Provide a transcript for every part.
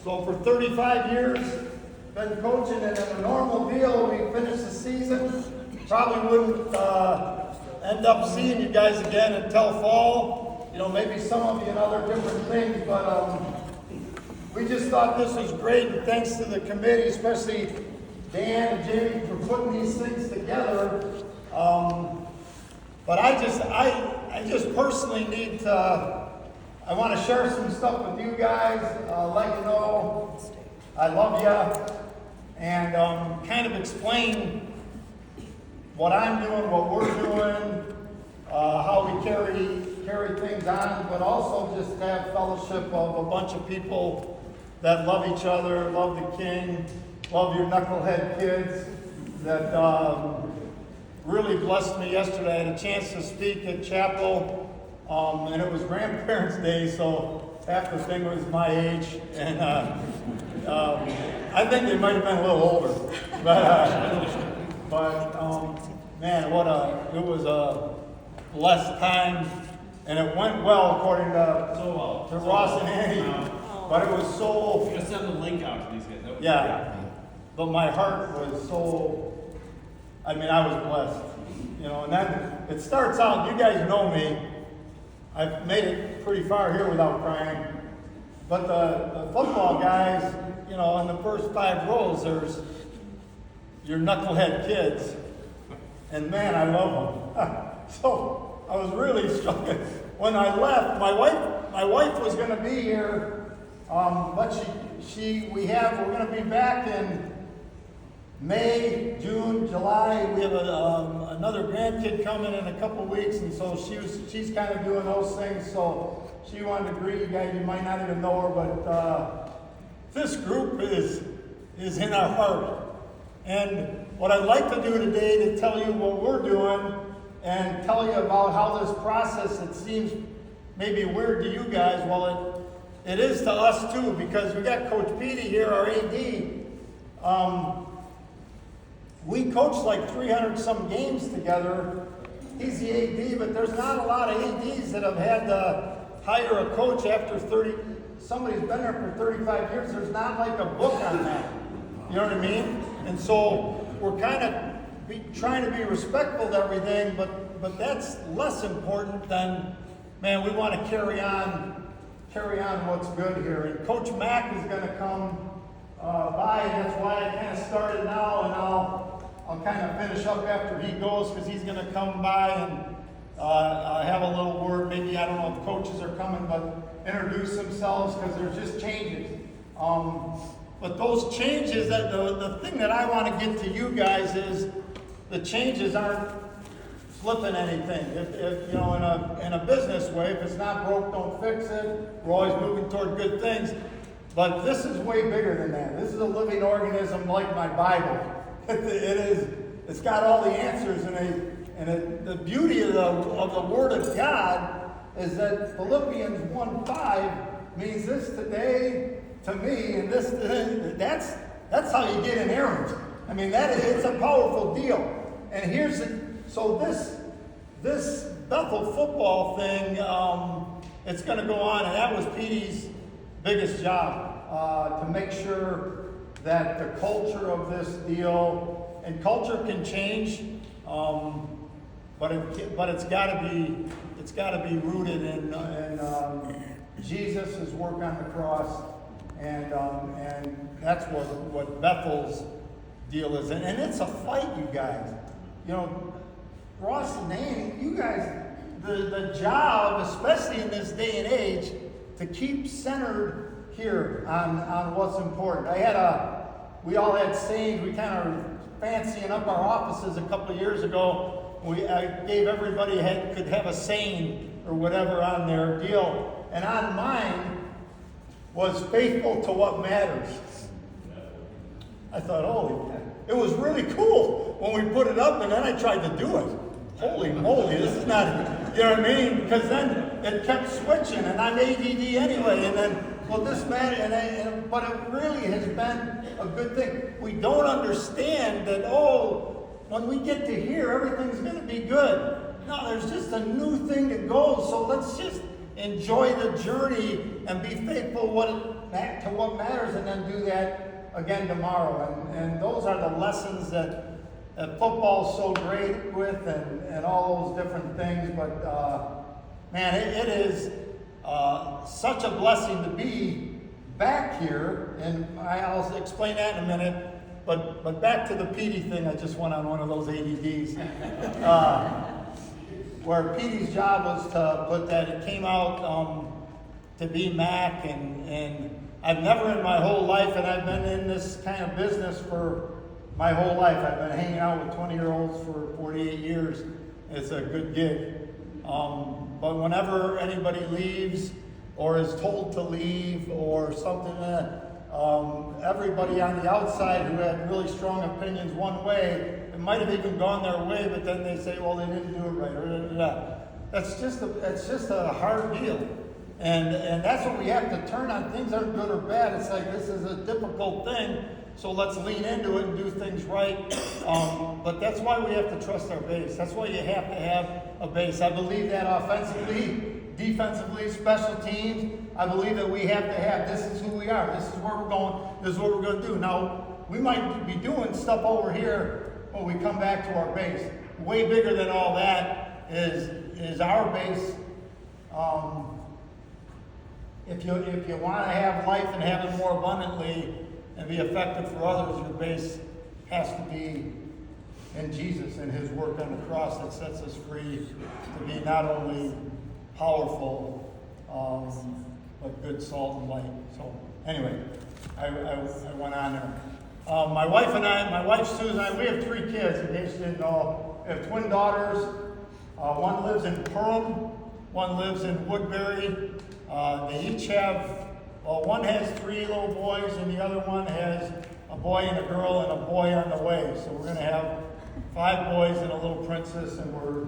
So for 35 years, been coaching, and in a normal deal, we finish the season. Probably wouldn't end up seeing you guys again until fall. You know, maybe some of you in other different things, but we just thought this was great, and thanks to the committee, especially Dan and Jamie, for putting these things together. But I just personally need to, I want to share some stuff with you guys, let you know I love you, and kind of explain what I'm doing, what we're doing, how we carry things on, but also just have fellowship of a bunch of people that love each other, love the King, love your knucklehead kids, that really blessed me yesterday. I had a chance to speak at chapel, and it was Grandparents' Day, so half the thing was my age, and I think they might have been a little older, but man, it was a blessed time, and it went well according to Ross and Annie, but it was so. I'm gonna send the link out to these guys. Yeah, but my heart was so. I mean, I was blessed, you know. And then it starts out. You guys know me. I've made it pretty far here without crying, but the football guys, you know, in the first 5 rows, there's your knucklehead kids, and man, I love them. So I was really struggling. When I left, my wife was going to be here, but we're going to be back in May, June, July. We have another grandkid coming in a couple weeks, and so she's kind of doing those things. So she wanted to greet you guys. You might not even know her, but this group is in our heart. And what I'd like to do today to tell you what we're doing and tell you about how this process, it seems maybe weird to you guys. Well, it is to us too, because we got Coach Petey here, our AD. We coached like 300 some games together. He's the AD, but there's not a lot of ADs that have had to hire a coach after 30. Somebody's been there for 35 years. There's not like a book on that. You know what I mean? And so we're kind of trying to be respectful to everything, but that's less important than, man, we want to carry on what's good here. And Coach Mack is going to come by, and that's why I kind of started now, and I'll kind of finish up after he goes, because he's going to come by and have a little word. Maybe, I don't know if coaches are coming, but introduce themselves, because there's just changes. But those changes, the thing that I want to get to you guys is the changes aren't flipping anything. If you know, in a business way, if it's not broke, don't fix it. We're always moving toward good things. But this is way bigger than that. This is a living organism like my Bible. It is. It's got all the answers, and the beauty of the Word of God is that Philippians 1:5 means this today to me, and this today. That's how you get inerrant. I mean, it's a powerful deal. And here's it. So this Bethel football thing, it's going to go on, and that was Petey's biggest job, to make sure that the culture of this deal, and culture can change, but it's got to be rooted in Jesus' work on the cross, and that's what Bethel's deal is, and it's a fight, you guys. You know, Ross and Annie, you guys, the job, especially in this day and age, to keep centered here on what's important. We all had sayings. We kind of fancying up our offices a couple of years ago. I gave everybody could have a saying or whatever on their deal, and on mine was faithful to what matters. I thought, holy, it was really cool when we put it up, and then I tried to do it. Holy moly, this is not, you know what I mean? Because then it kept switching, and I'm ADD anyway, and then, well, this man, but it really has been a good thing. We don't understand that, when we get to here, everything's going to be good. No, there's just a new thing that goes, so let's just enjoy the journey and be faithful to what matters and then do that again tomorrow. And those are the lessons that football's so great with and all those different things. But man, it is such a blessing to be back here. And I'll explain that in a minute. But back to the PD thing, I just went on one of those ADDs. Where PD's job was to put that, it came out to be Mac, and I've never in my whole life, and I've been in this kind of business for my whole life. I've been hanging out with 20-year-olds for 48 years. It's a good gig. But whenever anybody leaves or is told to leave or something, everybody on the outside who had really strong opinions one way, it might have even gone their way, but then they say, well, they didn't do it right. That's just a hard deal. And that's what we have to turn on. Things aren't good or bad. It's like, this is a difficult thing, so let's lean into it and do things right. But that's why we have to trust our base. That's why you have to have a base. I believe that offensively, defensively, special teams, I believe that we have to have, this is who we are, this is where we're going, this is what we're going to do. Now, we might be doing stuff over here when we come back to our base. Way bigger than all that is our base. If you want to have life and have it more abundantly and be effective for others, your base has to be in Jesus and His work on the cross that sets us free to be not only powerful, but good salt and light. So anyway, I went on there. My wife Susan and I, we have 3 kids, in case you didn't know. We have twin daughters. One lives in Perham, one lives in Woodbury. They each have, one has 3 little boys, and the other one has a boy and a girl and a boy on the way. So we're going to have 5 boys and a little princess, and we're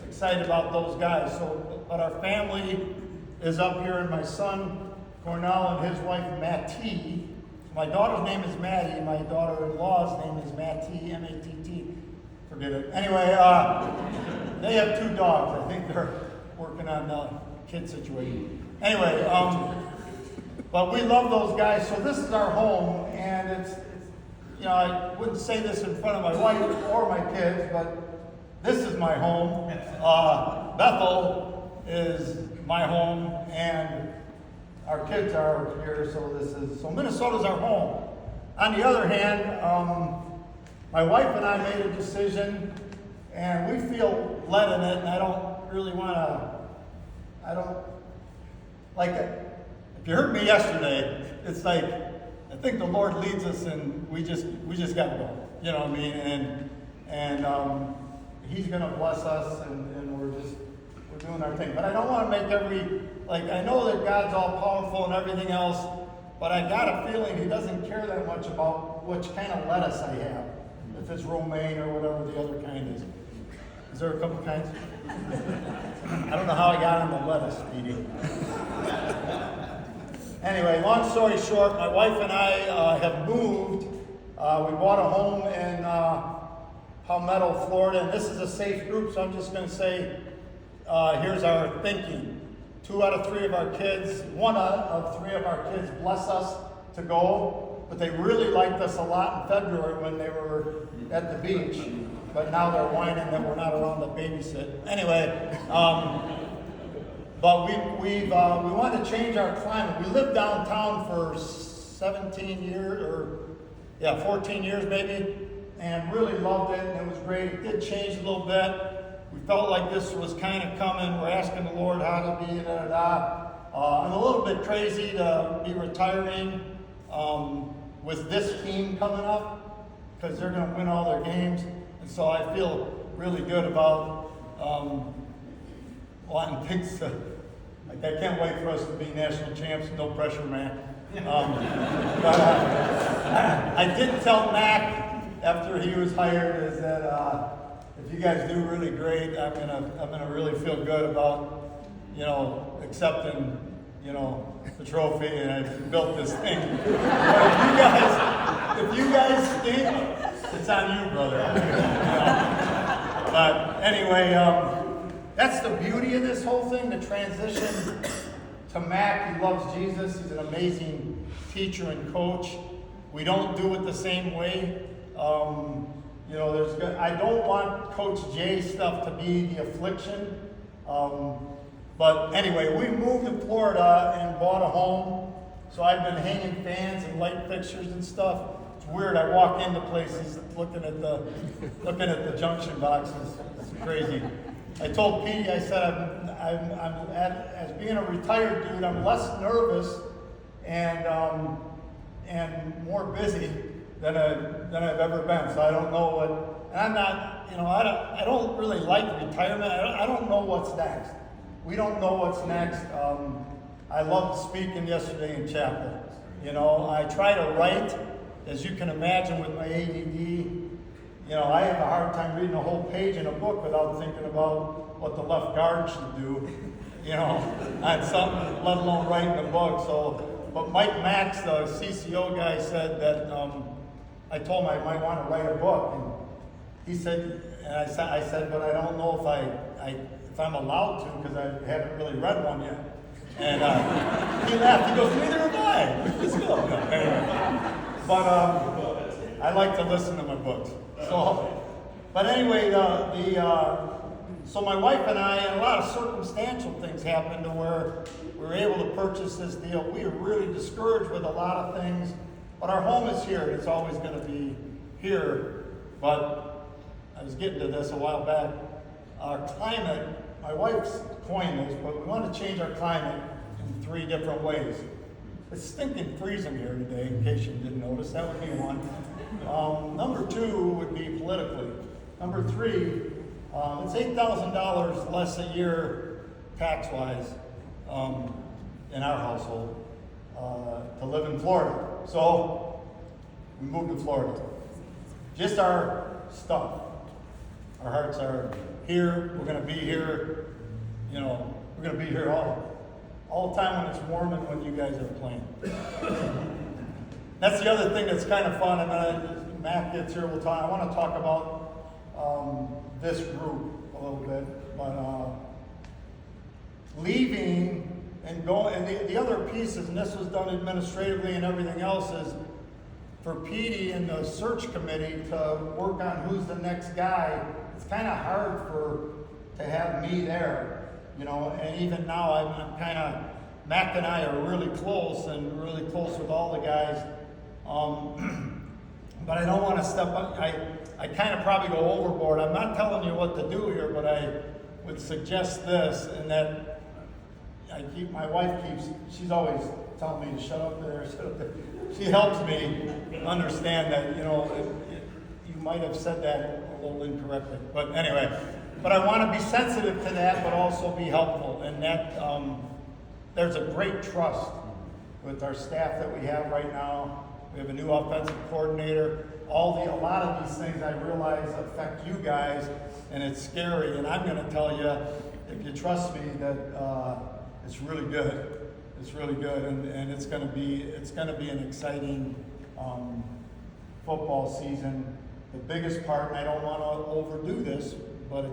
excited about those guys. So, but our family is up here, and my son Cornell and his wife Mattie. My daughter's name is Maddie. My daughter-in-law's name is Mattie, M-A-T-T. Forget it. Anyway, they have 2 dogs. I think they're working on the kid situation. Anyway, but we love those guys. So this is our home, and it's I wouldn't say this in front of my wife or my kids, but this is my home. Bethel is my home, and our kids are here, so Minnesota's our home. On the other hand, my wife and I made a decision, and we feel led in it, and I don't really want to, if you heard me yesterday, it's like, I think the Lord leads us, and we just got to go, you know what I mean, and He's going to bless us, and we're doing our thing. But I don't want to make I know that God's all powerful and everything else, but I got a feeling He doesn't care that much about which kind of lettuce I have. If it's romaine or whatever the other kind is. Is there a couple kinds? I don't know how I got on the lettuce, Petey. Anyway, long story short, my wife and I have moved. We bought a home in Palmetto, Florida, and this is a safe group, so I'm just going to say, here's our thinking. 2 out of 3 of our kids, 1 out of 3 of our kids bless us to go, but they really liked us a lot in February when they were at the beach, but now they're whining that we're not around to babysit. Anyway, but we wanted to change our climate. We lived downtown for 14 years maybe, and really loved it, and it was great. It did change a little bit. We felt like this was kind of coming. We're asking the Lord how to be, I'm a little bit crazy to be retiring with this team coming up, because they're going to win all their games. And so I feel really good about wanting things to, I can't wait for us to be national champs. No pressure, man. But I did tell Mac after he was hired is that if you guys do really great, I'm gonna really feel good about accepting the trophy, and I built this thing. But if you guys stink, it's on you, brother. But anyway, that's the beauty of this whole thing, the transition to Mac, he loves Jesus. He's an amazing teacher and coach. We don't do it the same way. I don't want Coach J stuff to be the affliction. But anyway, we moved to Florida and bought a home. So I've been hanging fans and light fixtures and stuff. It's weird. I walk into places looking at the junction boxes. It's crazy. I told Petey, I said, as being a retired dude, I'm less nervous and more busy than I've ever been. So I don't know what, and I'm not, I don't really like retirement. I don't know what's next. We don't know what's next. I loved speaking yesterday in chapel. I try to write, as you can imagine with my ADD. I have a hard time reading a whole page in a book without thinking about what the left guard should do. On something, let alone writing a book. So, but Mike Max, the CCO guy, said that I told him I might want to write a book, and he said, and I said, but I don't know if I'm allowed to because I haven't really read one yet. And he laughed. He goes, neither have I. Let's go. No, anyway. But I like to listen to my books. So, but anyway, so my wife and I, and a lot of circumstantial things happened to where we were able to purchase this deal. We were really discouraged with a lot of things, but our home is here, and it's always going to be here. But I was getting to this a while back. Our climate, my wife's coined this, but we want to change our climate in 3 different ways. It's stinking freezing here today, in case you didn't notice. That would be one. Number 2 would be politically. Number 3, it's $8,000 less a year tax-wise in our household to live in Florida. So we moved to Florida. Just our stuff. Our hearts are here. We're going to be here. We're going to be here all the time when it's warm and when you guys are playing. That's the other thing that's kind of fun. And then Matt gets here, we'll talk. I want to talk about this group a little bit, but leaving and going. And the other pieces, and this was done administratively and everything else, is for Petey and the search committee to work on who's the next guy. It's kind of hard to have me there. And even now I'm kind of, Mac and I are really close and really close with all the guys. But I don't want to step up. I kind of probably go overboard. I'm not telling you what to do here, but I would suggest this, and that my wife she's always telling me to shut up there. She helps me understand that, you might have said that a little incorrectly. But anyway, but I want to be sensitive to that, but also be helpful. And that there's a great trust with our staff that we have right now. We have a new offensive coordinator. A lot of these things I realize affect you guys, and it's scary. And I'm going to tell you, if you trust me, that it's really good. It's really good, and it's going to be an exciting football season. The biggest part, and I don't want to overdo this, but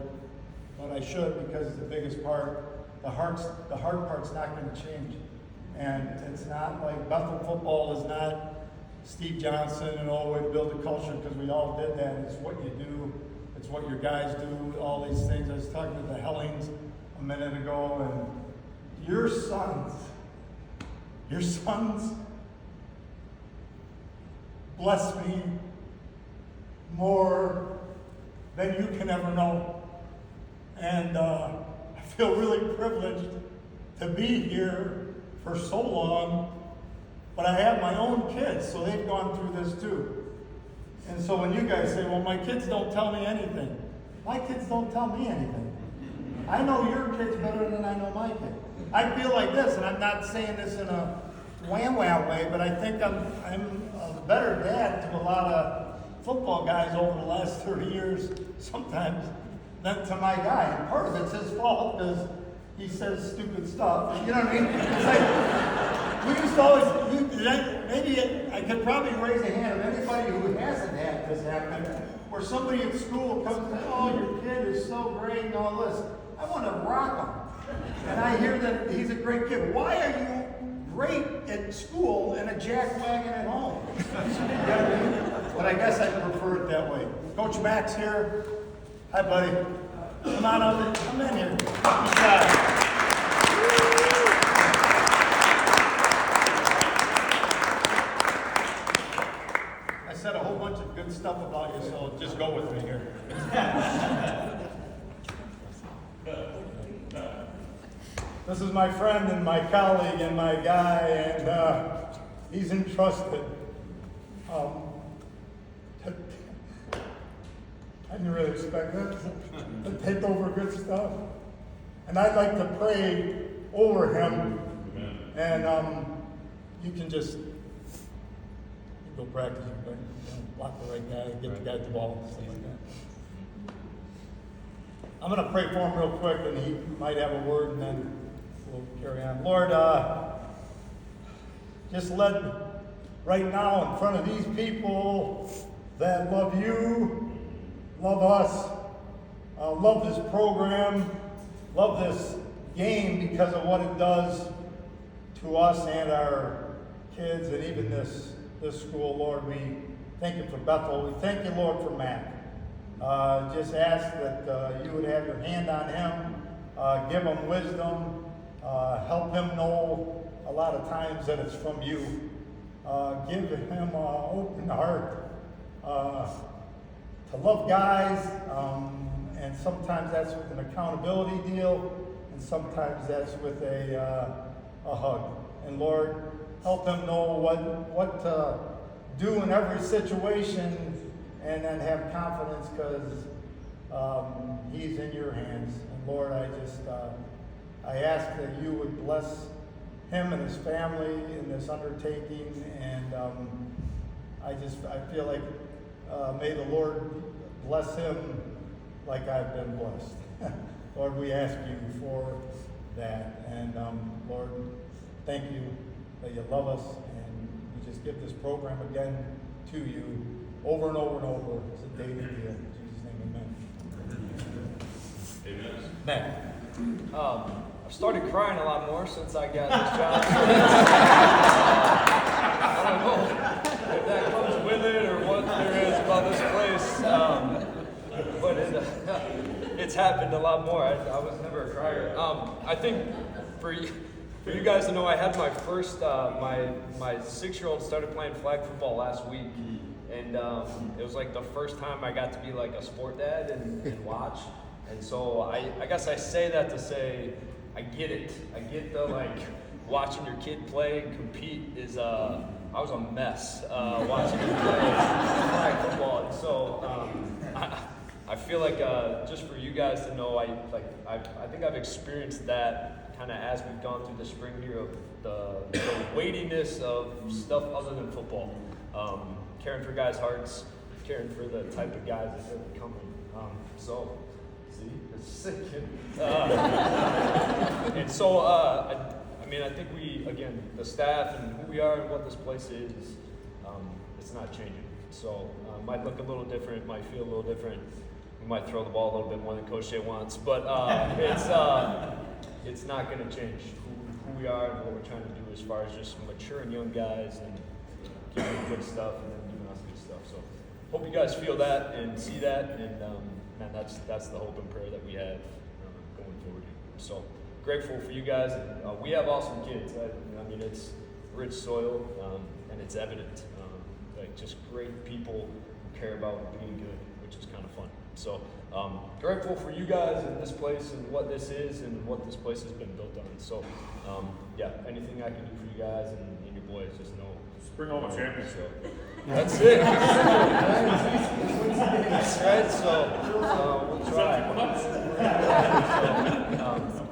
I should, because the biggest part, the hard part's not going to change. And it's not like Bethel football is not Steve Johnson and we build a culture, because we all did that. It's what you do. It's what your guys do, all these things. I was talking to the Hellings a minute ago, and your sons bless me more than you can ever know. And I feel really privileged to be here for so long, but I have my own kids, so they've gone through this too. And so when you guys say, well, my kids don't tell me anything, my kids don't tell me anything. I know your kids better than I know my kids. I feel like this, and I'm not saying this in a wham-wham way, but I think I'm a better dad to a lot of football guys over the last 30 years sometimes than to my guy. And part of it's his fault, because he says stupid stuff. You know what I mean? It's like, we used to always, maybe I could probably raise a hand of anybody who hasn't had this happen, where somebody at school comes and says, oh, your kid is so great and all this. I want to rock And I hear that he's a great kid. Why are you great at school and a jackwagon at home? But I guess I prefer it that way. Coach Max here. Hi, buddy. Come on out. Come in here. Good job. I said a whole bunch of good stuff about you, so just go with me here. This is my friend and my colleague and my guy, and he's entrusted. I didn't really expect that, to take over good stuff. And I'd like to pray over him, and you can just go practice your thing. Block the right guy, get the guy the ball, stuff like that. I'm going to pray for him real quick, and he might have a word, and then we'll carry on. Lord, just let right now in front of these people that love you, love us, love this program, love this game because of what it does to us and our kids and even this school. Lord, we thank you for Bethel. We thank you, Lord, for Matt. Just ask that you would have your hand on him, give him wisdom, help him know a lot of times that it's from you. Give him an open heart to love guys, and sometimes that's with an accountability deal, and sometimes that's with a hug. And Lord, help him know what to do in every situation, and then have confidence because he's in your hands. And Lord, I ask that you would bless him and his family in this undertaking, and I feel like may the Lord bless him like I've been blessed. Lord, we ask you for that, and Lord, thank you that you love us, and we just give this program again to you over and over and over. It's a daily deal. In Jesus' name, amen. Amen. Matt. I've started crying a lot more since I got this job. I don't know if that comes with it or what there is about this place, but it's happened a lot more. I was never a crier. I think for you guys to know, I had my first, my 6-year-old started playing flag football last week. And it was like the first time I got to be like a sport dad and watch. And so I guess I say that to say I get it. I get the like watching your kid play and compete is I was a mess watching him play flag football. And so I feel like just for you guys to know, I think I've experienced that kind of as we've gone through the spring here of the weightiness of stuff other than football. Caring for guys' hearts, caring for the type of guys that they're becoming. So, see, it's sick. And so, I think we, again, the staff and who we are and what this place is, it's not changing. So, might look a little different, might feel a little different. We might throw the ball a little bit more than Coach Shea wants, but it's not going to change who we are and what we're trying to do as far as just maturing young guys and giving them good stuff and then giving us good stuff. So hope you guys feel that and see that, and man, that's the hope and prayer that we have going forward. So grateful for you guys, and we have awesome kids. I mean, it's rich soil, and it's evident. Like just great people who care about being good, which is kind of fun. So grateful for you guys and this place and what this is and what this place has been built on. So yeah, anything I can do for you guys and your boys, just know. Bring home a championship. That's it. That's right. So we'll try.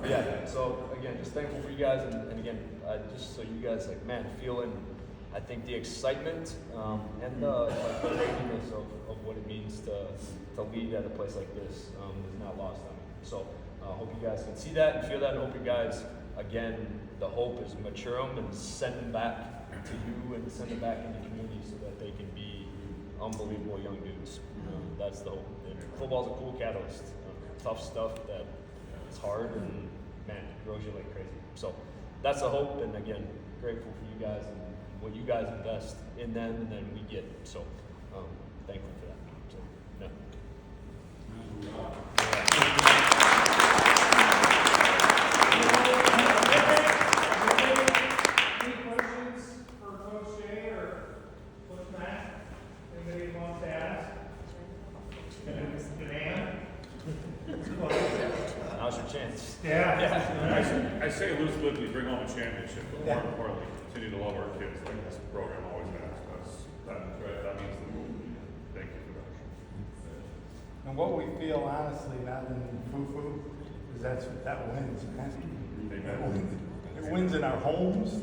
Yeah. So again, just thankful for you guys, and again, just so you guys feeling, I think the excitement and the weightiness of what it means to lead at a place like this is not lost on me. So hope you guys can see that and feel that, and hope you guys, again, the hope is mature them and send them back to you and send them back in the community so that they can be unbelievable young dudes. That's the hope. And football's a cool catalyst. Tough stuff that it's hard, and man, it grows you like crazy. So that's the hope, and again, grateful for you guys and what you guys invest in them, and then we get. So thankful for that. So yeah. Any questions for Coach Jay or Coach Matt? Anybody wants to ask? Demand? Now's your chance. Yeah. I say lose Liberty, bring home a championship, but more importantly, continue to love our kids like this program always has. That means the world. Thank you for that. And what we feel, honestly, not in foo-foo, is that wins, man. It wins in our homes.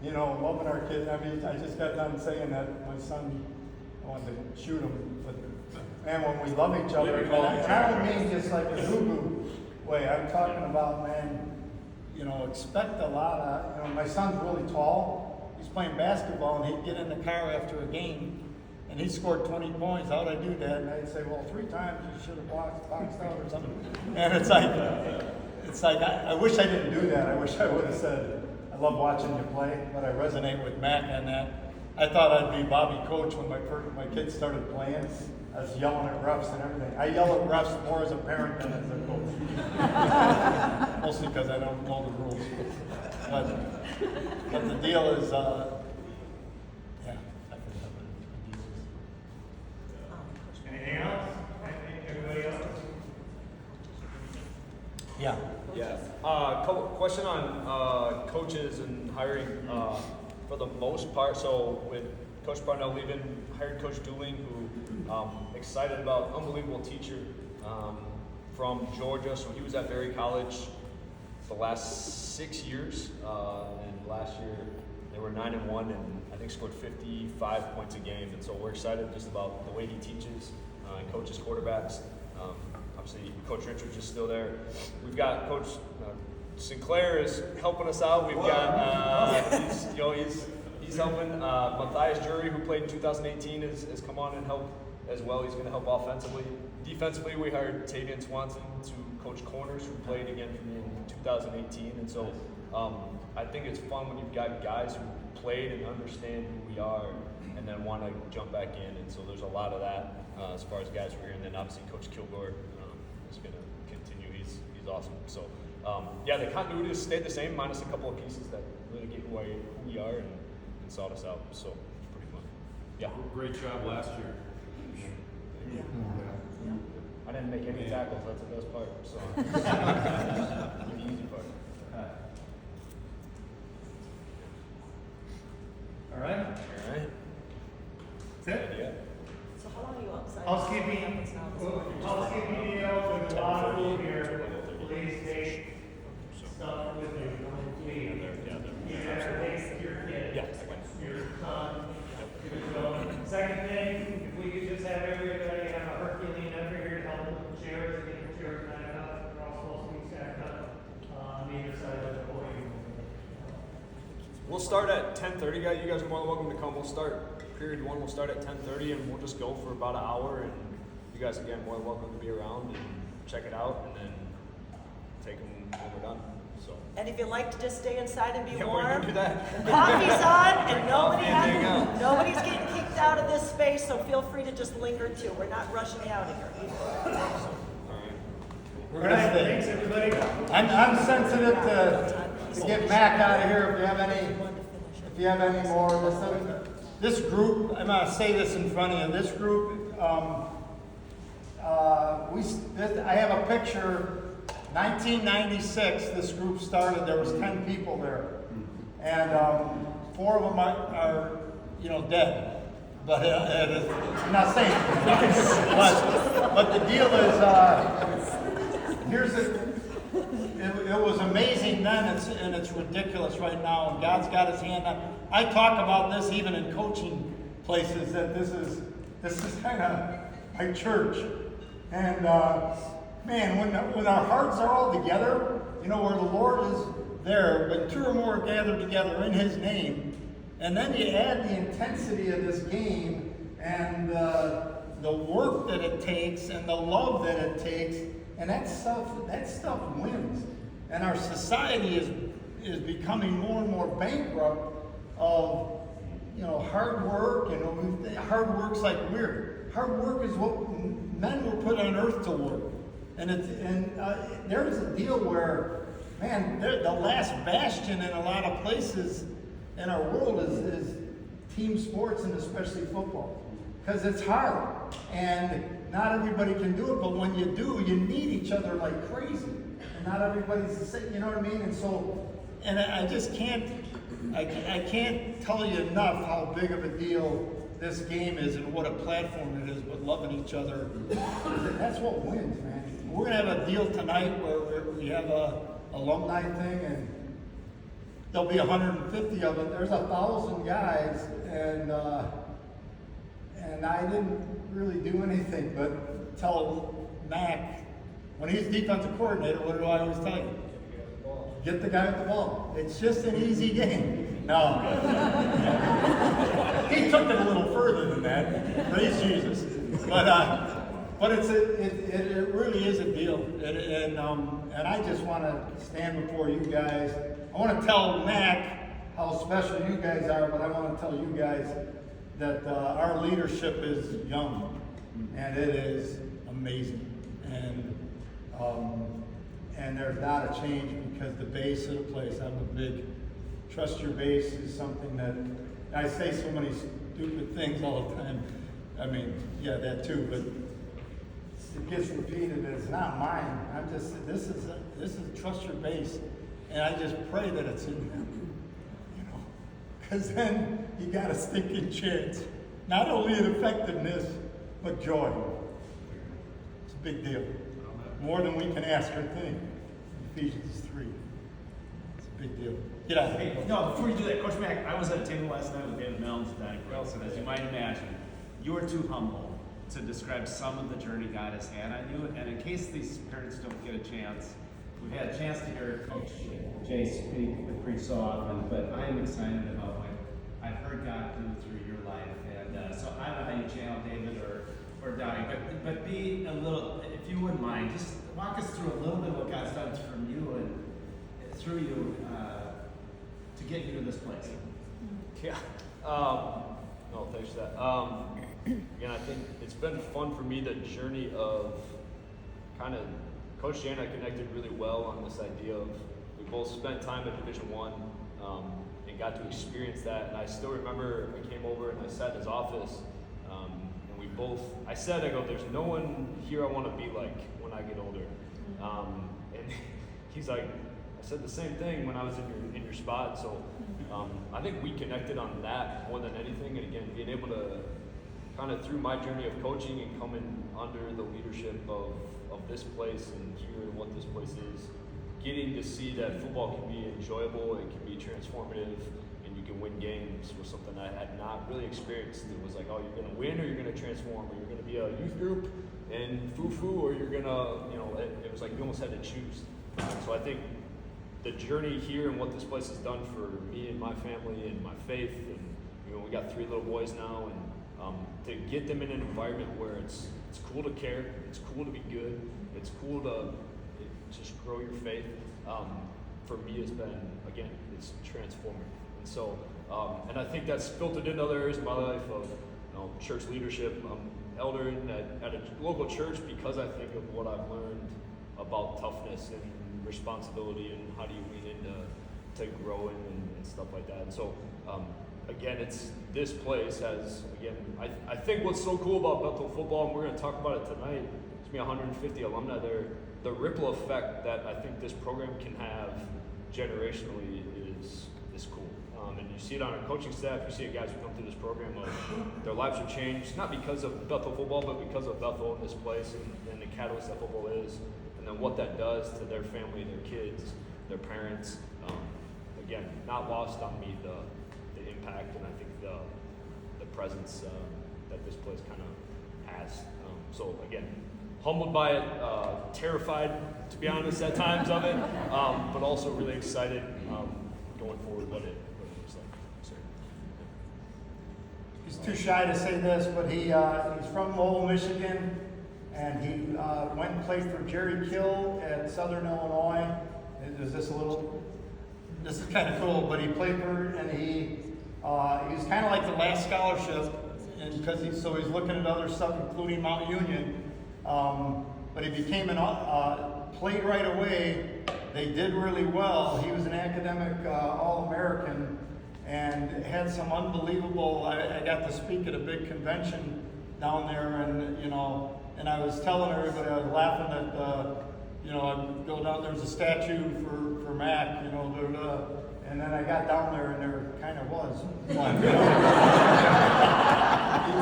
You know, loving our kids. I mean, I just got done saying that my son, I wanted to shoot him, but man, when we love each other, and I don't mean just like a goo way. I'm talking about, man, you know, expect a lot of, you know, my son's really tall. He's playing basketball, and he'd get in the car after a game, and he scored 20 points. How'd I do that? And I'd say, well, 3 times you should have boxed out or something. And it's like I wish I didn't do that. I wish I would have said, I love watching you play, but I resonate with Mac on that. I thought I'd be Bobby Coach when my kids started playing. I was yelling at refs and everything. I yell at refs more as a parent than as a coach. Mostly because I don't know the rules. But the deal is, yeah, I forgot what the deal is. Anything else? Everybody else? Yeah. Yeah. Question on coaches and hiring. For the most part, so with Coach Barnell leaving, hired Coach Dooling, who excited about, unbelievable teacher from Georgia. So he was at Berry College the last 6 years, and last year they were 9-1, and I think scored 55 points a game. And so we're excited just about the way he teaches and coaches quarterbacks. Obviously, Coach Richards is still there. We've got Coach Sinclair is helping us out. We've got he's helping. Matthias Jury, who played in 2018, has come on and helped as well. He's going to help offensively. Defensively, we hired Tavian Swanson to coach corners, who played again for me in 2018. And so I think it's fun when you've got guys who played and understand who we are, and then want to jump back in. And so there's a lot of that as far as guys who are here. And then obviously Coach Kilgore is going to continue. He's awesome. So. Yeah, the continuity has stayed the same, minus a couple of pieces that really get who we are and sought us out. So it's pretty fun. Yeah. Great job last year. I didn't make any tackles. That's the best part. So the easy part. All right. All right. That's it. Yeah. So how long are you outside? Housekeeping details, there's a lot of food here. Please take stuff with you. Please. You have to take your kid, your son. Second thing, if we could just have everybody have a Herculean effort here to help with the chairs and get the chairs back up. They're all supposed to be stacked up on either side of the podium. We'll start at 10:30, guys. You guys are more than welcome to come. We'll start period 1. We'll start at 10:30, and we'll just go for about an hour. And you guys again more than welcome to be around and check it out, and then take them when we're done. So. And if you'd like to just stay inside and be Yeah, we're warm, gonna do that. the coffee's on, and hang out. nobody's getting kicked out of this space, so feel free to just linger too. We're not rushing you out of here either. We're All gonna right, stay. thanks everybody. I'm sensitive to get Mac out of here. If you have any more, this group, I'm gonna say this in front of you. This group, I have a picture. 1996, this group started. There was 10 people there, and 4 of them are dead. But I'm not saying. but the deal is, it was amazing then, and it's ridiculous right now. And God's got His hand on. I talk about this even in coaching places, that this is kind of my church, and. Man, when our hearts are all together, where the Lord is there, when 2 or more are gathered together in His name, and then you add the intensity of this game and the work that it takes and the love that it takes, and that stuff wins. And our society is becoming more and more bankrupt of, hard work, hard work's like weird. Hard work is what men were put on earth to work. And there's a deal where, man, the last bastion in a lot of places in our world is team sports, and especially football. Because it's hard, and not everybody can do it, but when you do, you need each other like crazy. And not everybody's the same, you know what I mean? And so, I just can't, I can't tell you enough how big of a deal this game is and what a platform it is, but loving each other. That's what wins, man. We're going to have a deal tonight where we have a alumni thing, and there'll be 150 of them. There's 1,000 guys, and I didn't really do anything but tell Mac, when he's defensive coordinator, what do I always tell you? Get the guy with the ball. It's just an easy game. No. He took it a little further than that. Praise Jesus. But it really is a deal. And I just want to stand before you guys. I want to tell Mac how special you guys are, but I want to tell you guys that our leadership is young, and it is amazing. And there's not a change because the base of the place, I'm a big, trust your base is something that, I say so many stupid things all the time. I mean, yeah, that too, but it gets repeated, it's not mine. This is trust your base, and I just pray that it's in them, because then you got a stinking chance, not only in effectiveness, but joy. It's a big deal. More than we can ask or think. Ephesians 3. It's a big deal. Get out of here. Hey, no, before you do that, Coach Mack, I was at a table last night with David Melms and Donnie Gross, and as you might imagine, you were too humble to describe some of the journey God has had on you. And in case these parents don't get a chance, we've had a chance to hear Coach Jay speak pretty so often, but I am excited about what I've heard God do through your life. And so I don't know how you channel David or Donnie, but be a little, if you wouldn't mind, just walk us through a little bit of what God's done from you and through you to get you to this place. Yeah. No, thanks for that. Again, I think it's been fun for me, the journey of kind of, Coach Jay and I connected really well on this idea of, we both spent time at Division I and got to experience that. And I still remember I came over and I sat in his office, and we both, I go, there's no one here I want to be like when I get older. And he's like, I said the same thing when I was in your spot. So I think we connected on that more than anything. And again, being able to kind of through my journey of coaching and coming under the leadership of this place and hearing what this place is, getting to see that football can be enjoyable, it can be transformative, and you can win games was something I had not really experienced. It was like, oh, you're going to win or you're going to transform, or you're going to be a youth group and foo-foo, or you're going to, it was like you almost had to choose. So I think the journey here and what this place has done for me and my family and my faith, and we got 3 little boys now, and to get them in an environment where it's cool to care, it's cool to be good, it's cool to just grow your faith. For me, it's been, again, it's transformative. And so, and I think that's filtered into other areas of my life of church leadership. I'm elder at a local church because I think of what I've learned about toughness and responsibility and how do you lean into growing and stuff like that. And so, again, this place has, again, I think what's so cool about Bethel football, and we're going to talk about it tonight, it's me 150 alumni there, the ripple effect that I think this program can have generationally is cool. And you see it on our coaching staff, you see it guys who come through this program, their lives are changed, not because of Bethel football, but because of Bethel and this place and the catalyst that football is, and then what that does to their family, their kids, their parents. Again, not lost on me the impact and I think the presence that this place kind of has. So again, humbled by it, terrified to be honest at times of it, but also really excited going forward what it looks like. So, He's too shy to say this, but he's from Lowell, Michigan, and he went and played for Jerry Kill at Southern Illinois, is this a little? This is kind of cool, but he played for, and he was kind of like the last scholarship, and because he's looking at other stuff, including Mount Union. But he became played right away. They did really well. He was an academic All-American and had some unbelievable. I got to speak at a big convention down there, and and I was telling everybody, I was laughing at. I'd go down, there's a statue for Mac, and then I got down there and there kind of was one. He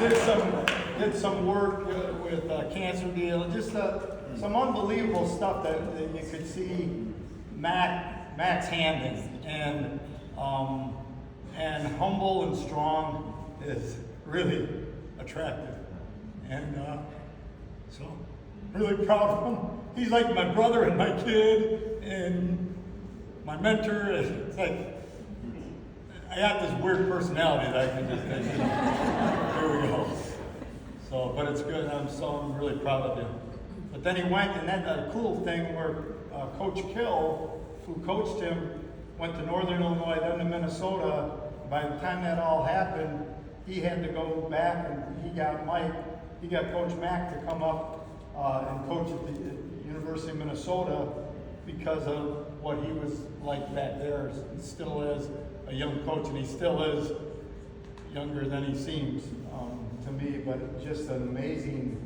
did some work with cancer deal, just some unbelievable stuff that you could see Mac's hand in, and humble and strong is really attractive, and so really proud of him. He's like my brother and my kid and my mentor. It's like I got this weird personality that I can just here we go. So, but it's good. I'm really proud of him. But then he went, and then the cool thing where Coach Kill, who coached him, went to Northern Illinois, then to Minnesota. By the time that all happened, he had to go back, and he got Coach Mack to come up and coach at the University of Minnesota because of what he was like back there. He still is a young coach, and he still is younger than he seems to me. But just an amazing.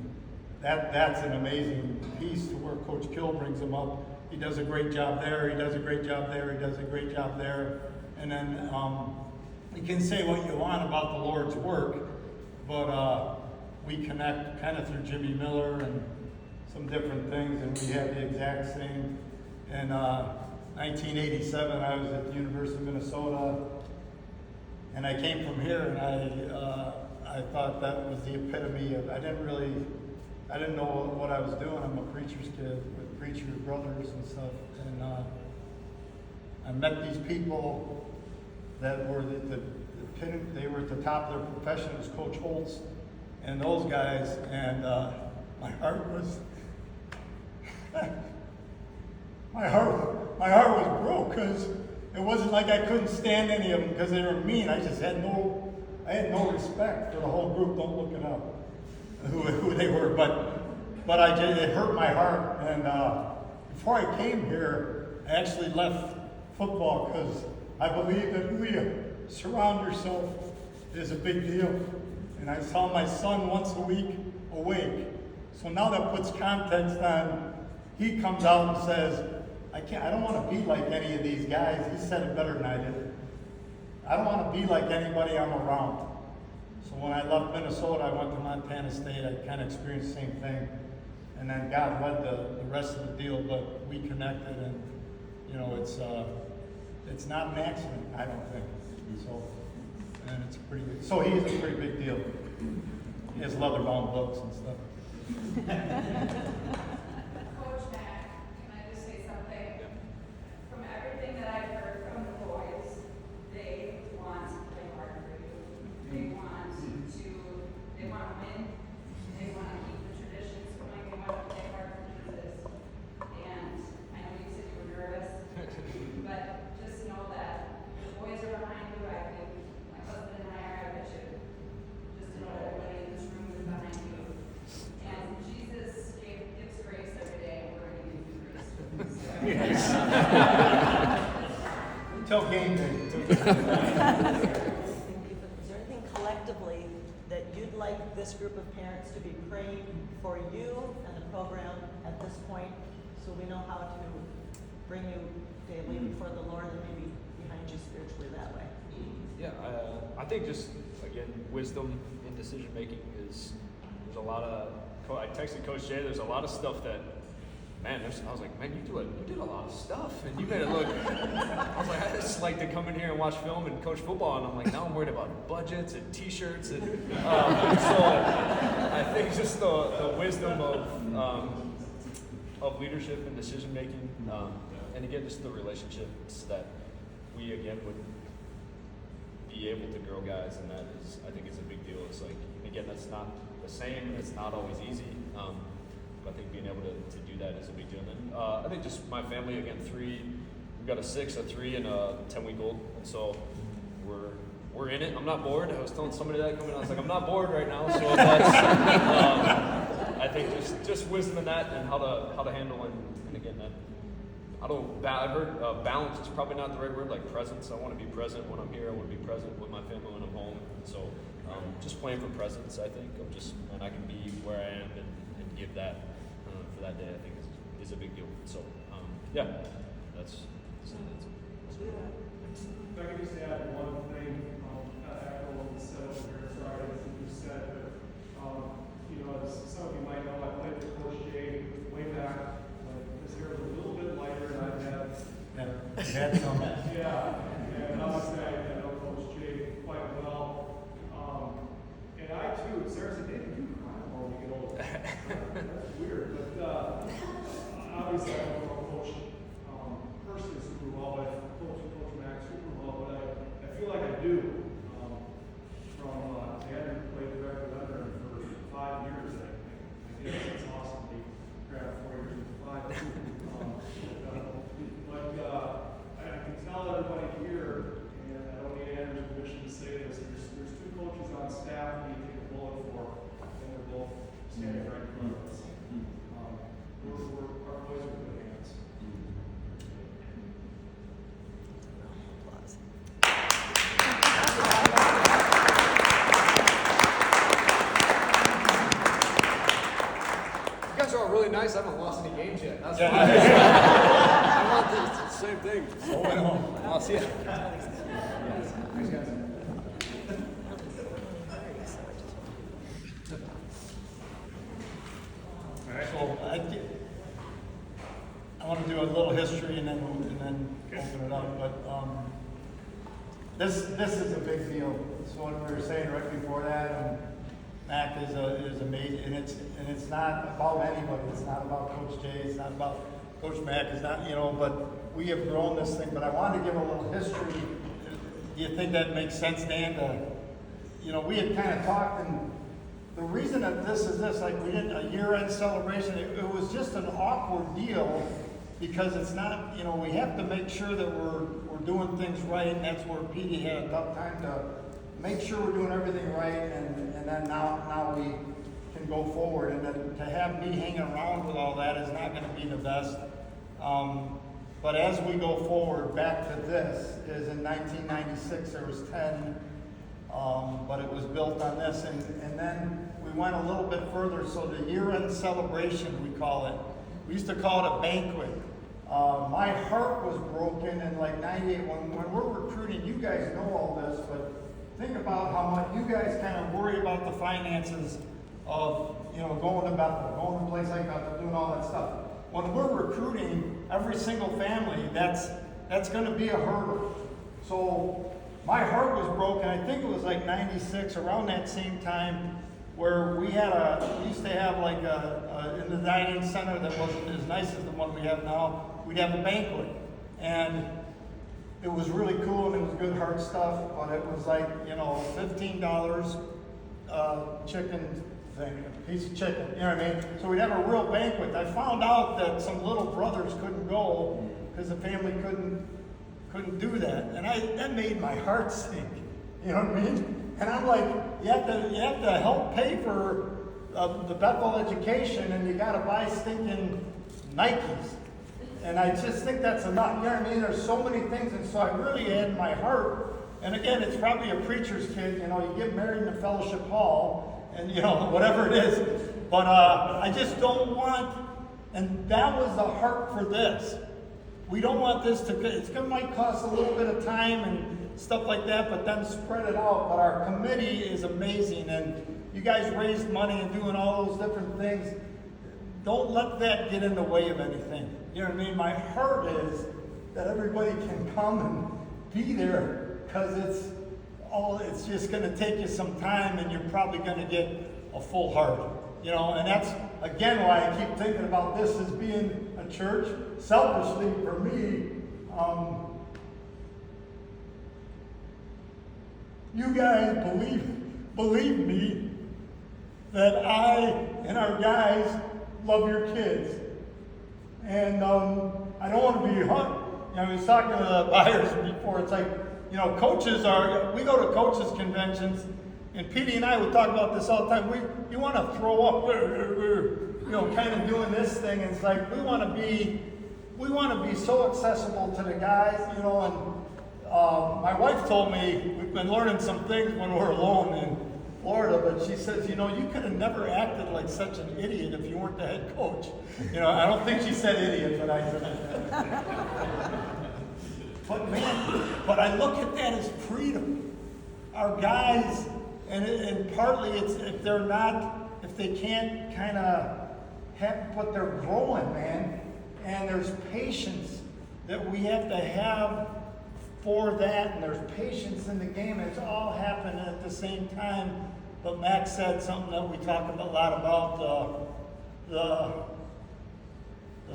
That's an amazing piece to where Coach Kill brings him up. He does a great job there. He does a great job there. He does a great job there. And then you can say what you want about the Lord's work, but we connect kind of through Jimmy Miller and some different things, and we have the exact same. In 1987, I was at the University of Minnesota, and I came from here, and I thought that was the epitome of. I didn't know what I was doing. I'm a preacher's kid with preacher brothers and stuff, and I met these people that were they were at the top of their profession. It was Coach Holtz and those guys, and my heart was my heart was broke because it wasn't like I couldn't stand any of them because they were mean. I just had no respect for the whole group. Don't look it up who they were, but it hurt my heart. And before I came here, I actually left football because I believe that who you surround yourself is a big deal. And I saw my son once a week awake. So now that puts context on. He comes out and says, I don't want to be like any of these guys. He said it better than I did. I don't want to be like anybody I'm around. So when I left Minnesota, I went to Montana State. I kind of experienced the same thing. And then God led the rest of the deal, but we connected, and it's not an accident, I don't think. So, and it's pretty good. So he's a pretty big deal. He has leather-bound books and stuff. Coach Mack, can I just say something? From everything that I've heard from the boys, they want to play hard for you. They want to win. They want to keep the traditions going. They want to play hard for Jesus. And I know you said you were nervous, but just know that the boys are behind you. I think my husband and I are. I bet you. Just to know that everybody in this room is behind you. And Jesus gives grace every day, and we're going to give you grace. Until game day. Is there anything collectively that you'd like this group of parents to be praying for you and the program at this point, so we know how to bring you daily before the Lord and maybe behind you spiritually that way? Yeah, I think just, again, wisdom in decision making there's a lot of, I texted Coach Jay, there's a lot of stuff that, man, I was like, man, you did a lot of stuff, and you made it look, I was like, I just like to come in here and watch film and coach football, and I'm like, now I'm worried about budgets and t-shirts, and so I think just the wisdom of leadership and decision making, and again, just the relationships that we, again, would be able to grow guys, and that is, I think, is a big deal. It's like, again, that's not the same, and it's not always easy. But I think being able to do that is a big deal. And then I think just my family, again, 3 got a 6, a 3, and a 10-week-old, and so we're in it. I'm not bored. I was telling somebody that coming. I was like, I'm not bored right now. So that's I think just wisdom in that and how to handle and again that. I've heard balance is probably not the right word, like presence. I want to be present when I'm here. I want to be present with my family when I'm home. So just playing for presence, I think, and I can be where I am and give that for that day, I think is a big deal. So yeah, that's If I could just add one thing, echo what was said over here, sorry, as you said, but, as some of you might know, I played with Coach Jay way back, when his hair was a little bit lighter than I've had. Had some. Yeah, and obviously I know Coach Jay quite well. And I too, Sarah said, David, you cry more when you get older. That's weird, but obviously I don't know Coach personally super well, but Coach Max super well, but I feel like I do. From Xander played directly under him for 5 years, I guess it's awesome. He grabbed 4 years with 5. I can tell everybody here, and I don't need Andrew's permission to say this, there's 2 coaches on staff that you take a bullet for, and they're both standing right in front of us. Our boys are in good hands. You guys are all really nice. I haven't lost any games yet. That's I want the same thing. I'll see you. So I want to do a little history and then open it up. But this is a big deal. So what we were saying right before that, Mac is amazing, and it's not about anybody. It's not about Coach Jay. It's not about Coach Mac. It's not But we have grown this thing. But I wanted to give a little history. Do you think that makes sense, Dan? We had kind of talked and. The reason that this is like we did a year-end celebration, it was just an awkward deal because it's not, we have to make sure that we're doing things right, and that's where PD had a tough time to make sure we're doing everything right, and then now we can go forward. And then to have me hanging around with all that is not going to be the best. But as we go forward, back to this, is in 1996 there was 10. But it was built on this, and then we went a little bit further, so the year-end celebration, we call it. We used to call it a banquet. My heart was broken in like 98, when we're recruiting, you guys know all this, but think about how much you guys kind of worry about the finances of, going to Bethel, going to a place like Bethel, doing all that stuff. When we're recruiting every single family, that's going to be a hurdle. So my heart was broken. I think it was like 96, around that same time, where we used to have like in the dining center that wasn't as nice as the one we have now, we'd have a banquet. And it was really cool and it was good heart stuff, but it was like, $15 chicken thing, a piece of chicken, you know what I mean? So we'd have a real banquet. I found out that some little brothers couldn't go because the family couldn't do that, and that made my heart sink. You know what I mean? And I'm like, you have to help pay for the Bethel education, and you got to buy stinking Nikes. And I just think that's enough. You know what I mean? There's so many things, and so I really had my heart. And again, it's probably a preacher's kid. You get married in a fellowship hall, and whatever it is. But I just don't want. And that was the heart for this. We don't want this might cost a little bit of time and stuff like that, but then spread it out. But our committee is amazing, and you guys raised money and doing all those different things. Don't let that get in the way of anything. You know what I mean? My heart is that everybody can come and be there, because it's just going to take you some time, and you're probably going to get a full heart. And that's, again, why I keep thinking about this as being a church. Selfishly, for me, you guys believe me that I and our guys love your kids. And I don't want to be I was talking to the buyers before, it's like, you know, we go to coaches conventions, and Petey and I would talk about this all the time. You want to throw up, you know, kind of doing this thing. And it's like, we want to be so accessible to the guys, you know. And my wife told me, we've been learning some things when we're alone in Florida, but she says, you know, you could have never acted like such an idiot if you weren't the head coach. You know, I don't think she said idiot, but I said But man, but I look at that as freedom. Our guys, and partly it's if they can't kind of but they're growing, man. And there's patience that we have to have for that, and there's patience in the game. It's all happening at the same time. But Max said something that we talk a lot about, the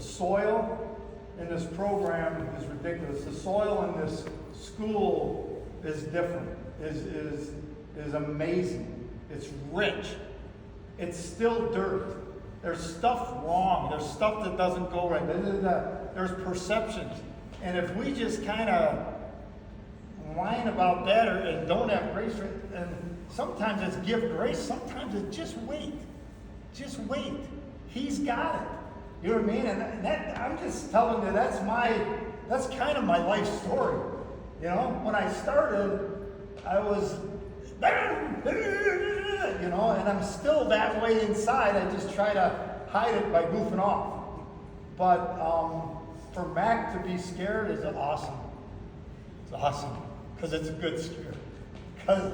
soil in this program is ridiculous. The soil in this school is different, is amazing. It's rich. It's still dirt. There's stuff wrong. There's stuff that doesn't go right. There's perceptions. And if we just kind of whine about that and don't have grace, and sometimes it's give grace, sometimes it's just wait. Just wait. He's got it. You know what I mean? And that, I'm just telling you, that's kind of my life story. You know, when I started, I was, you know, and I'm still that way inside. I just try to hide it by goofing off. But for Mac to be scared is awesome. It's awesome because it's a good scare. Because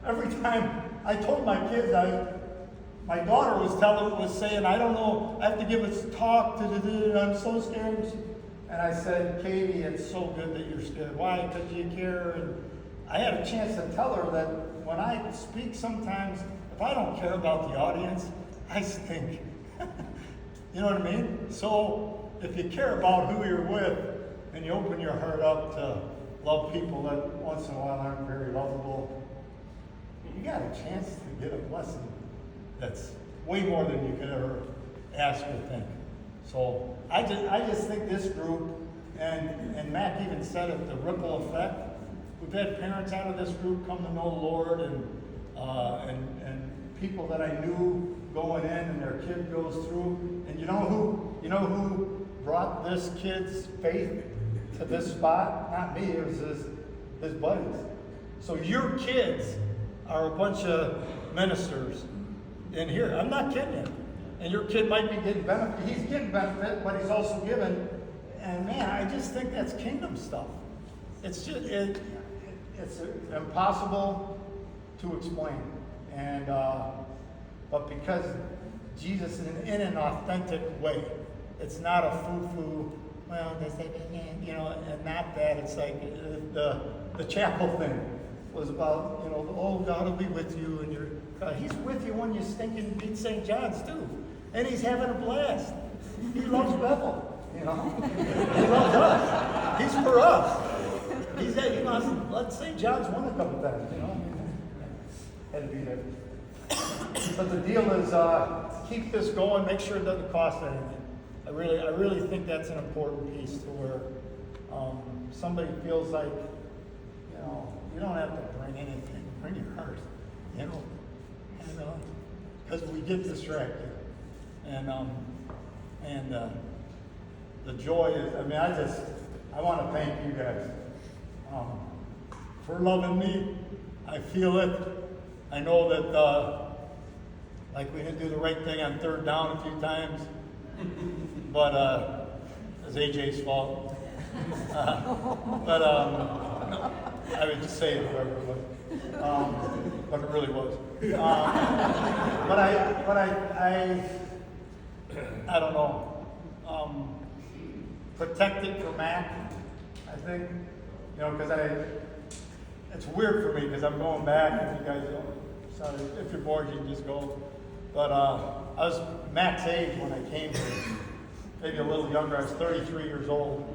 every time I told my kids, my daughter was saying, I don't know, I have to give a talk, I'm so scared. And I said, Katie, it's so good that you're scared. Why? Because you care. And I had a chance to tell her that when I speak sometimes, if I don't care about the audience, I stink. You know what I mean? So if you care about who you're with and you open your heart up to love people that once in a while aren't very lovable, you got a chance to get a blessing that's way more than you could ever ask or think. So I just think this group, and Mac even said it, the ripple effect. We've had parents out of this group come to know the Lord, and people that I knew going in, and their kid goes through. And you know who brought this kid's faith to this spot? Not me. It was his buddies. So your kids are a bunch of ministers in here. I'm not kidding you. And your kid might be getting benefit. He's getting benefit, but he's also given. And man, I just think that's kingdom stuff. It's just it's impossible to explain. And but because Jesus is in an authentic way, it's not a foo-foo. Well, they say, you know, and not that. It's like the chapel thing was about, you know, oh, God will be with you, and He's with you when you stinking beat St. John's too, and He's having a blast. He loves Bethel, you know. He loves us. He's for us. He wants to let St. John's win a couple times, you know. Had to be there. But the deal is, keep this going. Make sure it doesn't cost anything. I really think that's an important piece to where somebody feels like, you know, you don't have to bring anything. Bring your heart, you know, because we get distracted, and the joy is. I mean, I want to thank you guys for loving me. I feel it. I know that like we didn't do the right thing on third down a few times, but it's AJ's fault. But I would just say it whoever it was, but it really was. But I don't know. Protect it for Mac, I think, you know, because it's weird for me because I'm going back. If you guys don't, sorry, if you're bored, you can just go. But I was Mac's age when I came here, maybe a little younger. I was 33 years old,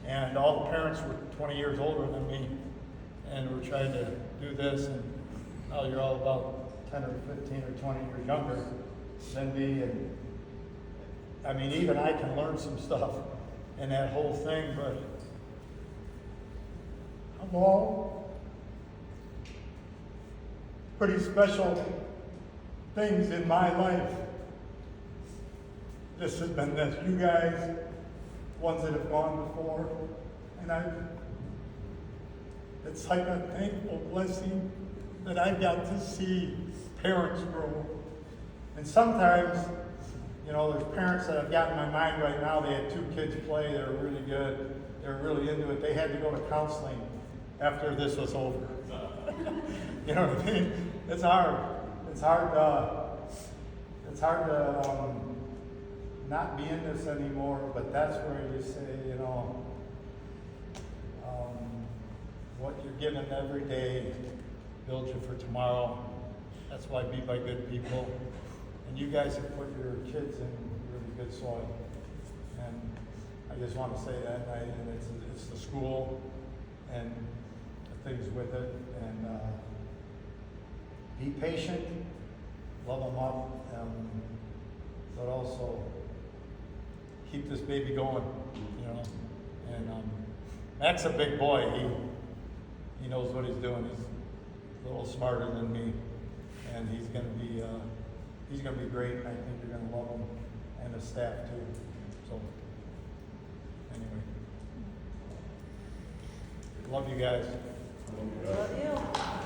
and all the parents were 20 years older than me, and we're trying to do this, and now you're all about 10 or 15 or 20 years younger than me, and I mean, even I can learn some stuff in that whole thing, but of all pretty special things in my life. This has been this, you guys, ones that have gone before, and it's like a thankful blessing that I got to see parents grow. And sometimes, you know, there's parents that I've got in my mind right now, they had 2 kids play, they were really good, they were really into it, they had to go to counseling after this was over. You know what I mean? It's hard. It's hard to not be in this anymore, but that's where you say, you know, what you're given every day builds you for tomorrow. That's why be by good people. And you guys have put your kids in really good soil. And I just want to say that, and it's the school and the things with it. And be patient, love them up, but also keep this baby going, you know. And Mac's a big boy. He knows what he's doing. He's a little smarter than me, and he's gonna be great. And I think you're gonna love him, and the staff too. So anyway, love you guys. Love you.